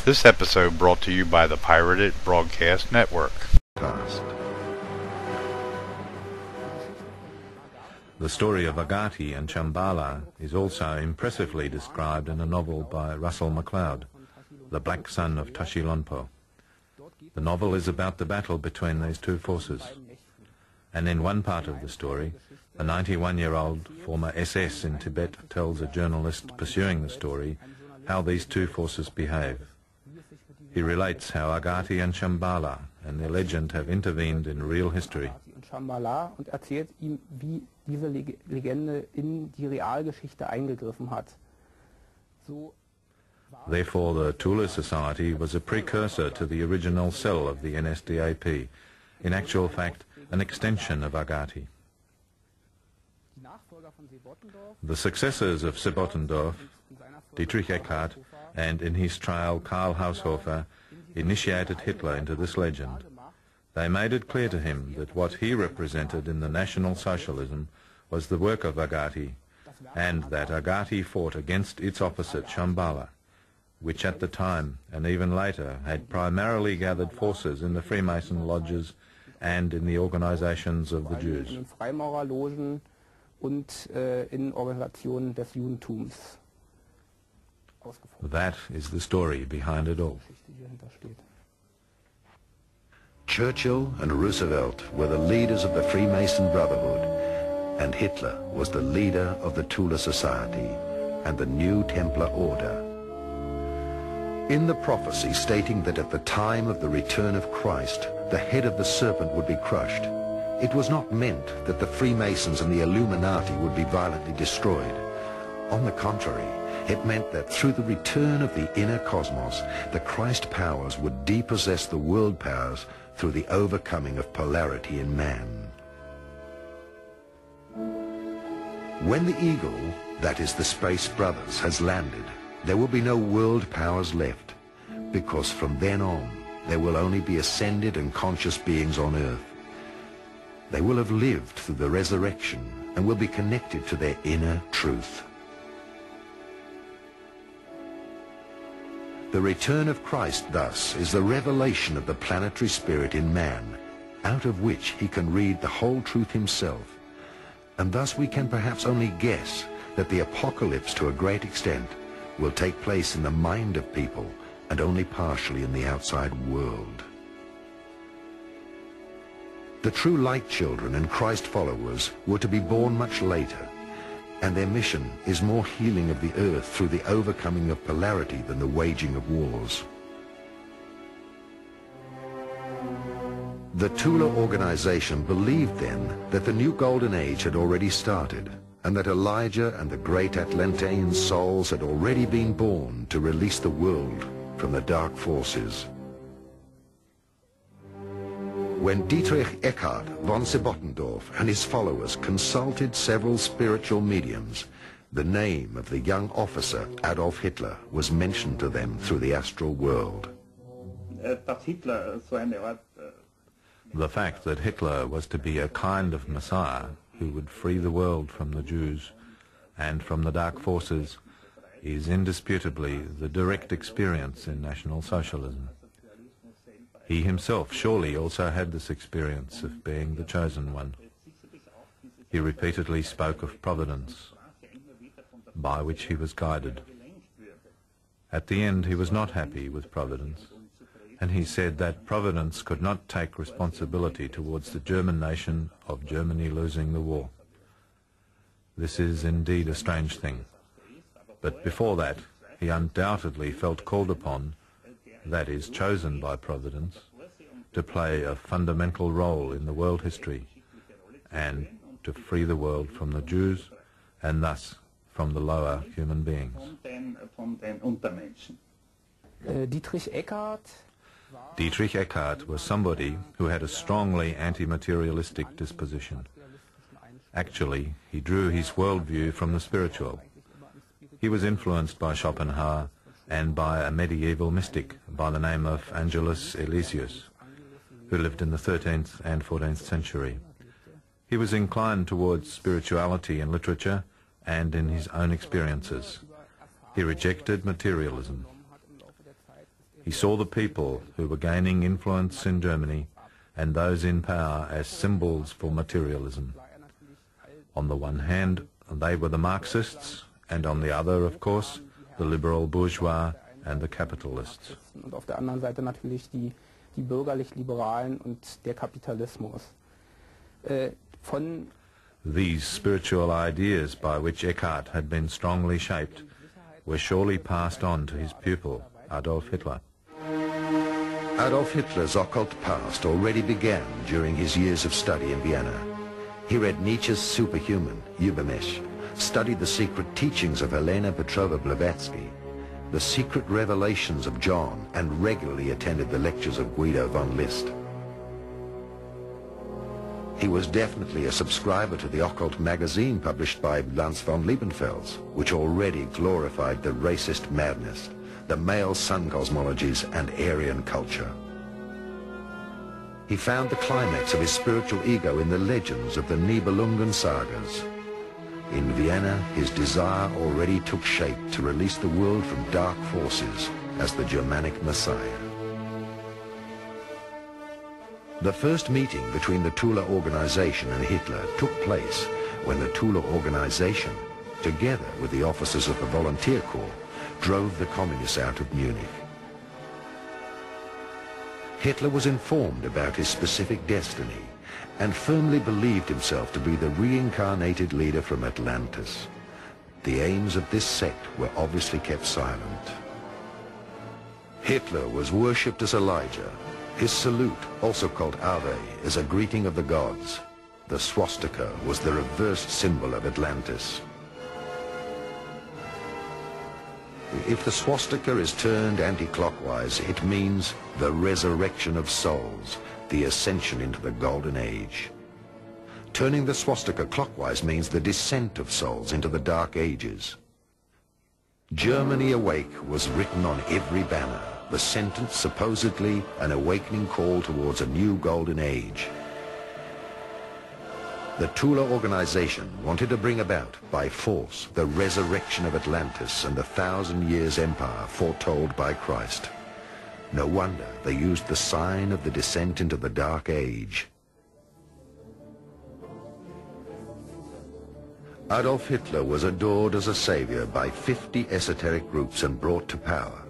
This episode brought to you by the Pirated Broadcast Network. The story of Agati and Shambhala is also impressively described in a novel by Russell McLeod, The Black Sun of Tashilonpo. The novel is about the battle between these two forces, and in one part of the story, a 91-year-old former SS in Tibet tells a journalist pursuing the story how these two forces behave. He relates how Agati and Shambhala and their legend have intervened in real history. Und erzählt ihm, wie diese Legende in die Realgeschichte eingegriffen hat. Therefore, the Tula Society was a precursor to the original cell of the NSDAP, in actual fact, an extension of Agati. The successors of Sebottendorf, Dietrich Eckart, and in his trial Karl Haushofer, initiated Hitler into this legend. They made it clear to him that what he represented in the National Socialism was the work of Agati, and that Agati fought against its opposite Shambhala, which at the time, and even later, had primarily gathered forces in the Freemason lodges and in the organizations of the Jews. That is the story behind it all. Churchill and Roosevelt were the leaders of the Freemason Brotherhood, and Hitler was the leader of the Tula Society and the New Templar Order. In the prophecy stating that at the time of the return of Christ, the head of the serpent would be crushed, it was not meant that the Freemasons and the Illuminati would be violently destroyed. On the contrary, it meant that through the return of the inner cosmos, the Christ powers would depossess the world powers through the overcoming of polarity in man. When the Eagle, that is the Space Brothers, has landed, there will be no world powers left, because from then on, there will only be ascended and conscious beings on Earth. They will have lived through the resurrection and will be connected to their inner truth. The return of Christ, thus, is the revelation of the planetary spirit in man, out of which he can read the whole truth himself. And thus we can perhaps only guess that the apocalypse, to a great extent, will take place in the mind of people and only partially in the outside world. The true light children and Christ followers were to be born much later, and their mission is more healing of the earth through the overcoming of polarity than the waging of wars. The Tula organization believed then that the new golden age had already started, and that Elijah and the great Atlantean souls had already been born to release the world from the dark forces. When Dietrich Eckart von Sebottendorf and his followers consulted several spiritual mediums, the name of the young officer Adolf Hitler was mentioned to them through the astral world. The fact that Hitler was to be a kind of Messiah who would free the world from the Jews and from the dark forces is indisputably the direct experience in National Socialism. He himself surely also had this experience of being the chosen one. He repeatedly spoke of providence, by which he was guided. At the end, he was not happy with providence, and he said that providence could not take responsibility towards the German nation of Germany losing the war. This is indeed a strange thing. But before that, he undoubtedly felt called upon, that is, chosen by Providence, to play a fundamental role in the world history and to free the world from the Jews and thus from the lower human beings. Dietrich Eckart was somebody who had a strongly anti-materialistic disposition. Actually, he drew his worldview from the spiritual. He was influenced by Schopenhauer and by a medieval mystic by the name of Angelus Elysius, who lived in the 13th and 14th century. He was inclined towards spirituality in literature and in his own experiences. He rejected materialism. He saw the people who were gaining influence in Germany and those in power as symbols for materialism. On the one hand, they were the Marxists, and on the other, of course, the liberal bourgeois and the capitalists. Und auf der anderen Seite natürlich die bürgerlich-liberalen und der Kapitalismus. These spiritual ideas by which Eckhart had been strongly shaped were surely passed on to his pupil, Adolf Hitler. Adolf Hitler's occult past already began during his years of study in Vienna. He read Nietzsche's Superhuman, Übermensch, studied the secret teachings of Helena Petrovna Blavatsky, the secret revelations of John, and regularly attended the lectures of Guido von List. He was definitely a subscriber to the occult magazine published by Lanz von Liebenfels, which already glorified the racist madness, the male sun cosmologies, and Aryan culture. He found the climax of his spiritual ego in the legends of the Nibelungen sagas. In Vienna, his desire already took shape to release the world from dark forces as the Germanic Messiah. The first meeting between the Tula organization and Hitler took place when the Tula organization, together with the officers of the Volunteer Corps, drove the communists out of Munich. Hitler was informed about his specific destiny and firmly believed himself to be the reincarnated leader from Atlantis. The aims of this sect were obviously kept silent. Hitler was worshipped as Elijah. His salute, also called Ave, is a greeting of the gods. The swastika was the reversed symbol of Atlantis. If the swastika is turned anti-clockwise, it means the resurrection of souls, the ascension into the golden age. Turning the swastika clockwise means the descent of souls into the dark ages. Germany Awake was written on every banner, the sentence supposedly an awakening call towards a new golden age. The Tula organization wanted to bring about, by force, the resurrection of Atlantis and the 1,000 years empire foretold by Christ. No wonder they used the sign of the descent into the Dark Age. Adolf Hitler was adored as a savior by 50 esoteric groups and brought to power.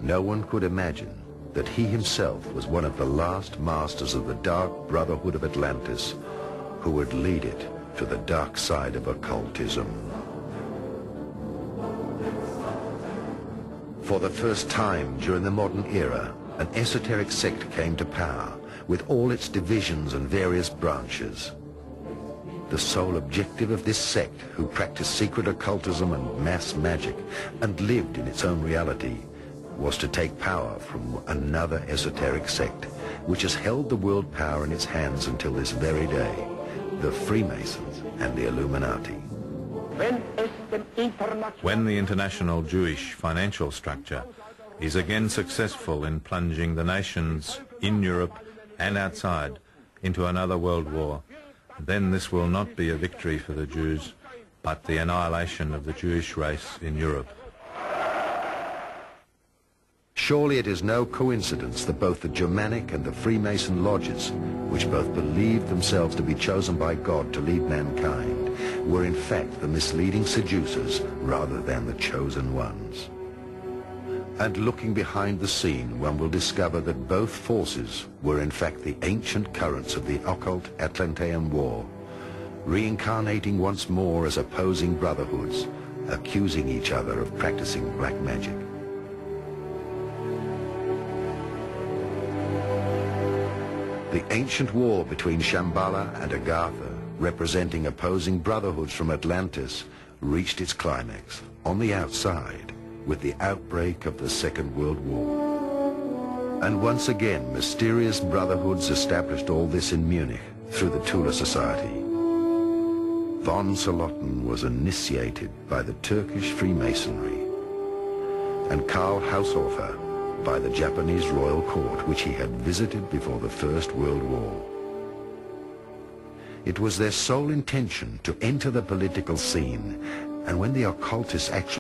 No one could imagine that he himself was one of the last masters of the Dark Brotherhood of Atlantis, who would lead it to the dark side of occultism. For the first time during the modern era, an esoteric sect came to power, with all its divisions and various branches. The sole objective of this sect, who practiced secret occultism and mass magic, and lived in its own reality, was to take power from another esoteric sect, which has held the world power in its hands until this very day. The Freemasons and the Illuminati. When the international Jewish financial structure is again successful in plunging the nations in Europe and outside into another world war, then this will not be a victory for the Jews, but the annihilation of the Jewish race in Europe. Surely it is no coincidence that both the Germanic and the Freemason lodges, which both believed themselves to be chosen by God to lead mankind, were in fact the misleading seducers rather than the chosen ones. And looking behind the scene, one will discover that both forces were in fact the ancient currents of the occult Atlantean War, reincarnating once more as opposing brotherhoods, accusing each other of practicing black magic. The ancient war between Shambhala and Agartha, representing opposing brotherhoods from Atlantis, reached its climax on the outside with the outbreak of the Second World War. And once again, mysterious brotherhoods established all this in Munich through the Tula Society. Von Solotten was initiated by the Turkish Freemasonry, and Karl Haushofer by the Japanese royal court, which he had visited before the First World War. It was their sole intention to enter the political scene, and when the occultists actually